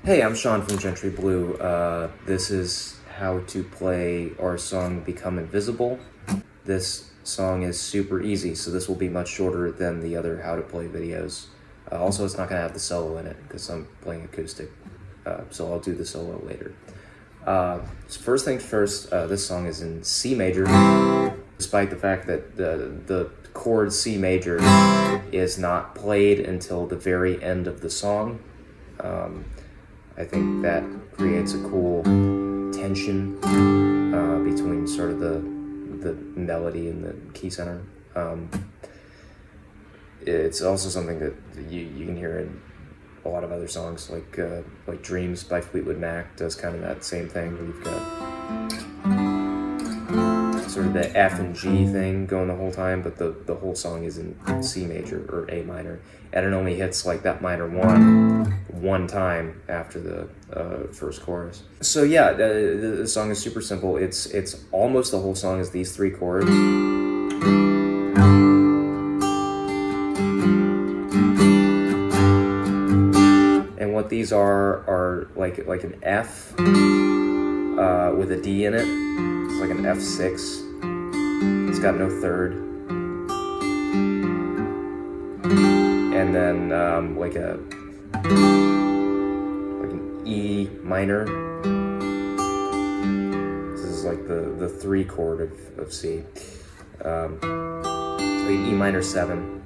Hey, I'm Sean from Gentry Blue. This is how to play our song Become Invisible. This song is super easy, so this will be much shorter than the other how to play videos. Also, it's not going to have the solo in it because I'm playing acoustic, so I'll do the solo later. So first things first, this song is in C major, despite the fact that the chord C major is not played until the very end of the song. I think that creates a cool tension between sort of the melody and the key center. It's also something that you can hear in a lot of other songs, like Dreams by Fleetwood Mac does kind of that same thing, where you've got sort of the F and G thing going the whole time, but the whole song is in C major or A minor, and it only hits like that minor one time after the first chorus. So yeah, the song is super simple. It's almost the whole song is these three chords. And what these are like an F with a D in it. It's like an F6. It's got no third. And then like an E minor. This is like the 3 chord of C. Like an E minor 7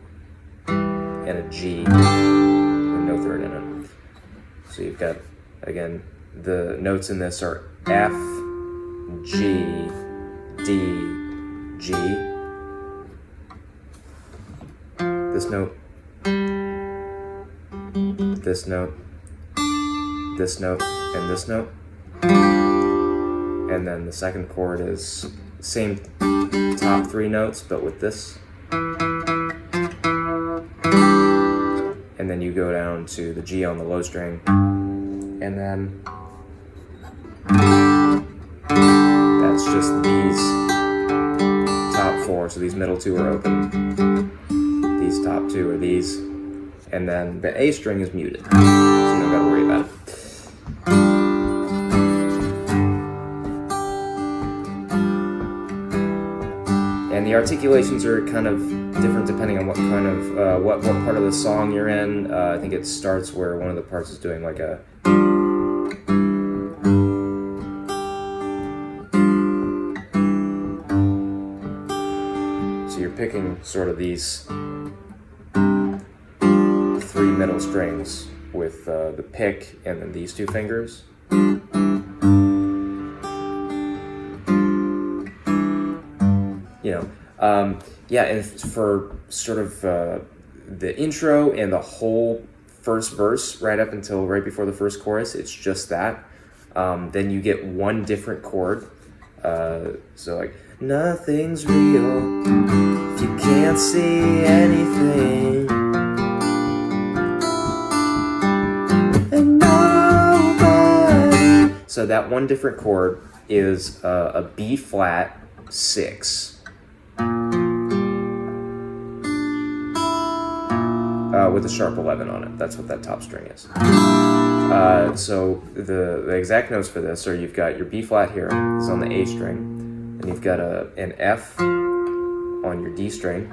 and a G with no third in it. So you've got, again, the notes in this are F, G, D, G. This note, this note, this note, and this note. And then the second chord is same top 3 notes, but with this. And then you go down to the G on the low string. And then that's just these top 4. So these middle 2 are open. These top 2 are these. And then the A string is muted. So you don't gotta worry about it. And the articulations are kind of different depending on what kind of what part of the song you're in. I think it starts where one of the parts is doing like a. So you're picking sort of these 3 middle strings with the pick and then these 2 fingers. Yeah, and for sort of the intro and the whole first verse right before the first chorus, it's just that. Then you get one different chord. So like, nothing's real if you can't see anything. And nobody. So that one different chord is a B flat 6. With a sharp 11 on it. That's what that top string is. So the exact notes for this are, you've got your B flat here, it's on the A string, and you've got an F on your D string,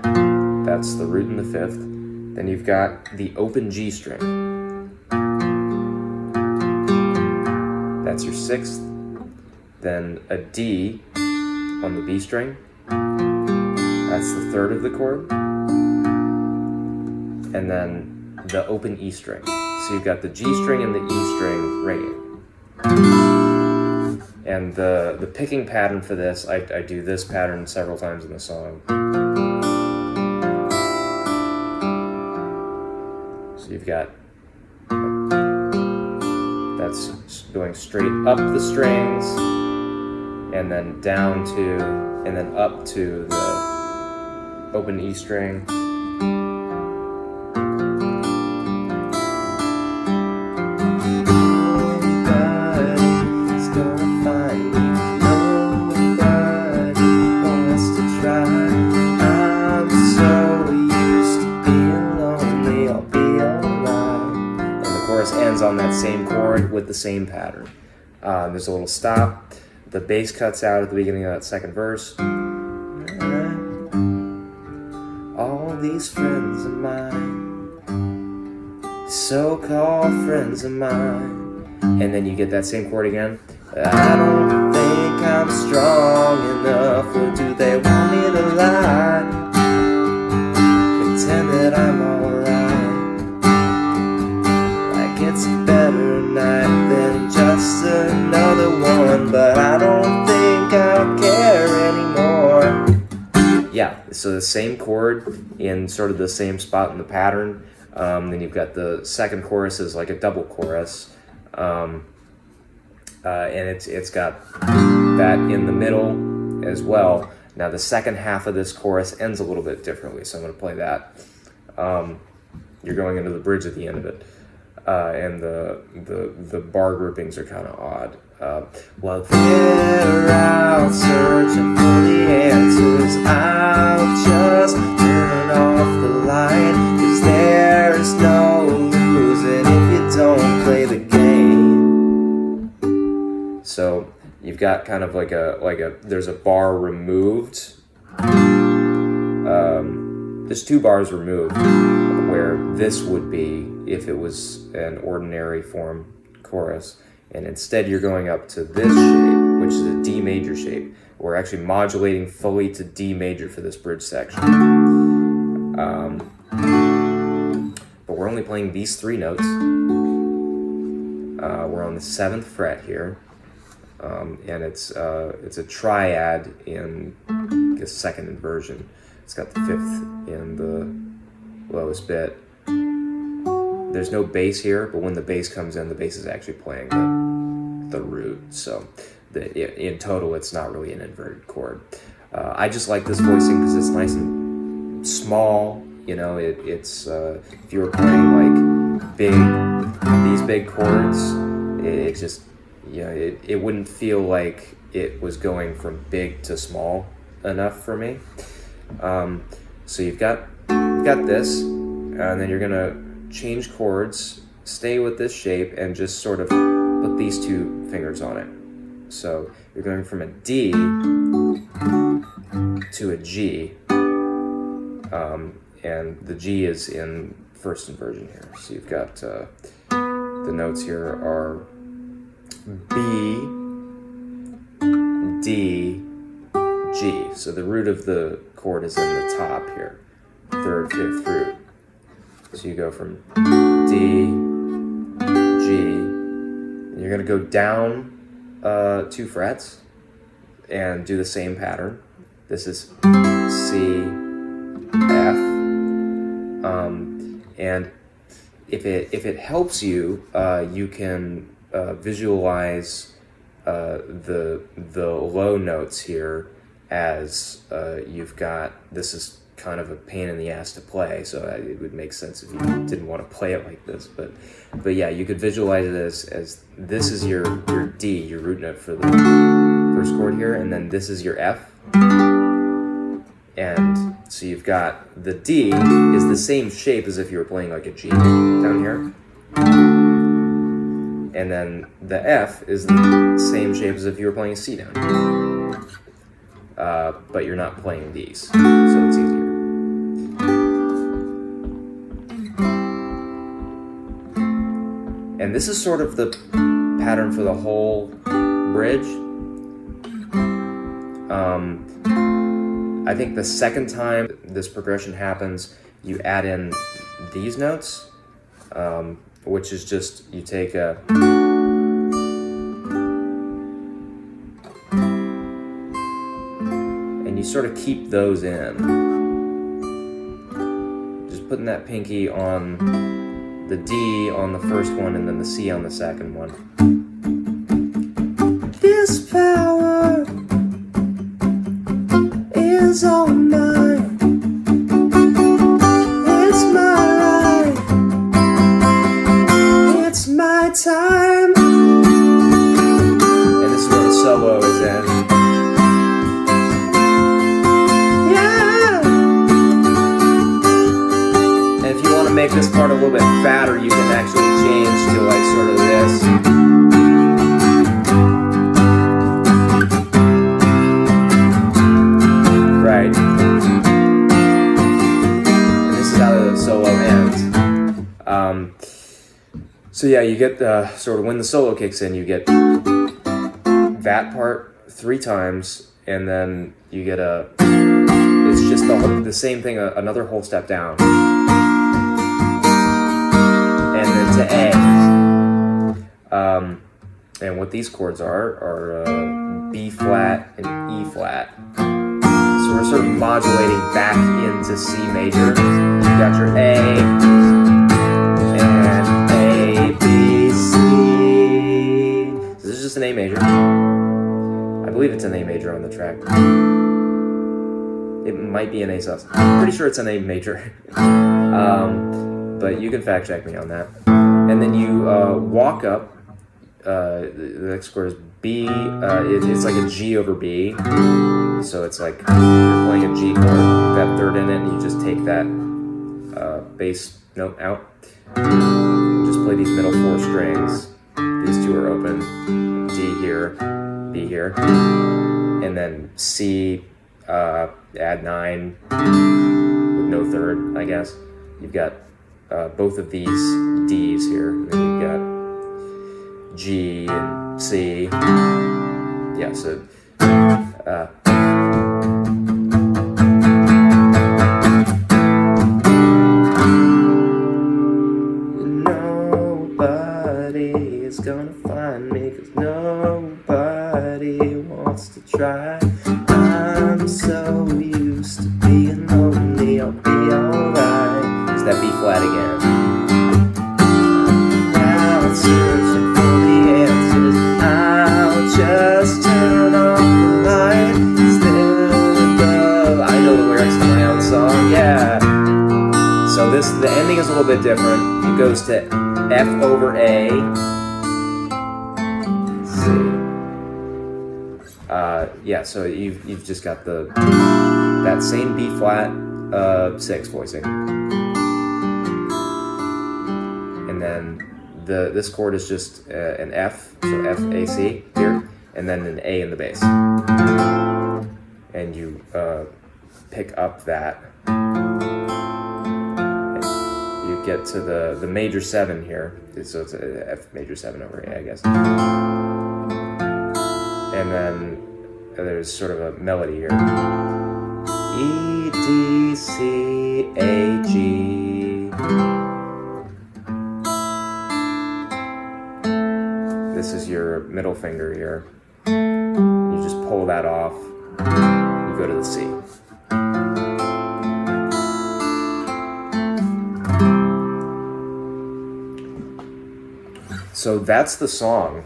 that's the root and the 5th, then you've got the open G string, that's your 6th, then a D on the B string, that's the 3rd of the chord, and then the open E string. So you've got the G string and the E string ringing. And the picking pattern for this, I do this pattern several times in the song. So you've got, that's going straight up the strings, and then down to, and then up to the open E string. chorus ends on that same chord with the same pattern. There's a little stop. The bass cuts out at the beginning of that second verse. All these friends of mine, so-called friends of mine. And then you get that same chord again. I don't think I'm strong enough, or do they want me to lie? Pretend that I'm alright, like it's a better night than just another one, but I don't think I'll care anymore. Yeah, so the same chord in sort of the same spot in the pattern. Then you've got the second chorus is like a double chorus. And it's got that in the middle as well. Now the second half of this chorus ends a little bit differently, so I'm going to play that. You're going into the bridge at the end of it, and the bar groupings are kind of odd. While they're out searching for the answers, I'll just turn off the light, 'cause there's no losing if you don't play the game. So you've got kind of like a there's a bar removed. There's two bars removed where this would be if it was an ordinary form chorus, and instead you're going up to this shape, which is a D major shape. We're actually modulating fully to D major for this bridge section. But we're only playing these three notes. We're on the 7th fret here. And it's a triad in the second inversion. It's got the 5th in the lowest bit. There's no bass here, but when the bass comes in, the bass is actually playing the root. So in total, it's not really an inverted chord. I just like this voicing because it's nice and small. You know, it's if you were playing like these big chords, it just, yeah, it wouldn't feel like it was going from big to small enough for me. So you've got this, and then you're gonna change chords, stay with this shape, and just sort of put these two fingers on it. So you're going from a D to a G, and the G is in first inversion here. So you've got the notes here are B, D, G. So the root of the chord is in the top here, 3rd, 5th root. So you go from D, G, and you're going to go down 2 frets and do the same pattern. This is C, F, and if it helps you, you can visualize the low notes here as you've got, this is kind of a pain in the ass to play, so it would make sense if you didn't want to play it like this, but yeah, you could visualize it as this is your D, your root note for the first chord here, and then this is your F, and so you've got the D is the same shape as if you were playing like a G down here, and then the F is the same shape as if you were playing a C down here, but you're not playing these, so it's easier. And this is sort of the pattern for the whole bridge. I think the second time this progression happens, you add in these notes, which is just, you take a and you sort of keep those in. Just putting that pinky on the D on the first one and then the C on the second one. This power is all mine. It's my life. It's my time. And this is where the solo is in. Yeah. And if you want to make this part a little bit fatter, you can actually change to like sort of this. Right. And this is how the solo ends. So yeah, you get the sort of when the solo kicks in, you get that part 3 times, and then you get it's just the same thing, another whole step down, and then to A. And what these chords are B flat and E flat. So we're sort of modulating back into C major. You've got your A and A, B, C. So this is just an A major. I believe it's an A major on the track. It might be an A sus. I'm pretty sure it's an A major. But you can fact check me on that. And then you walk up. The next chord is B. It's like a G over B. So it's like you're playing a G chord with that third in it, and you just take that bass note out. Just play these middle 4 strings. These 2 are open. D here, B here, and then C, add 9 with no third, I guess. You've got both of these Ds here, and then you've got G and C. Yeah, so nobody is gonna find me, 'cause nobody wants to try. I'm so used to being lonely, I'll be alright. Is that B flat again? Now searching for the answers, I'll just turn off the light. Still above. I know the lyrics to my own song, yeah. So the ending is a little bit different. It goes to F over A. Yeah, so you've just got that same B flat 6 voicing, and then this chord is just an F, so F A C here, and then an A in the bass, and you pick up that. And you get to the major 7 here, so it's a F major 7 over A, I guess, and then there's sort of a melody here. E, D, C, A, G. This is your middle finger here. You just pull that off. You go to the C. So that's the song.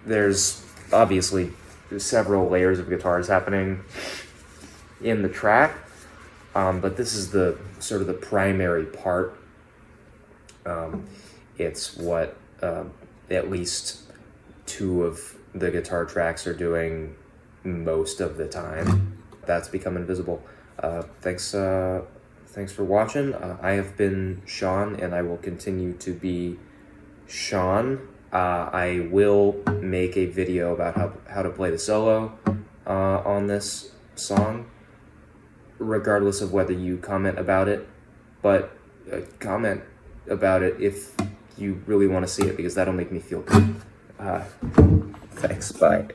There's obviously several layers of guitars happening in the track, but this is the sort of the primary part. It's what at least 2 of the guitar tracks are doing most of the time. That's Become Invisible. Thanks for watching. I have been Sean, and I will continue to be Sean. I will make a video about how to play the solo on this song, regardless of whether you comment about it, but comment about it if you really want to see it, because that'll make me feel good. Thanks, bye.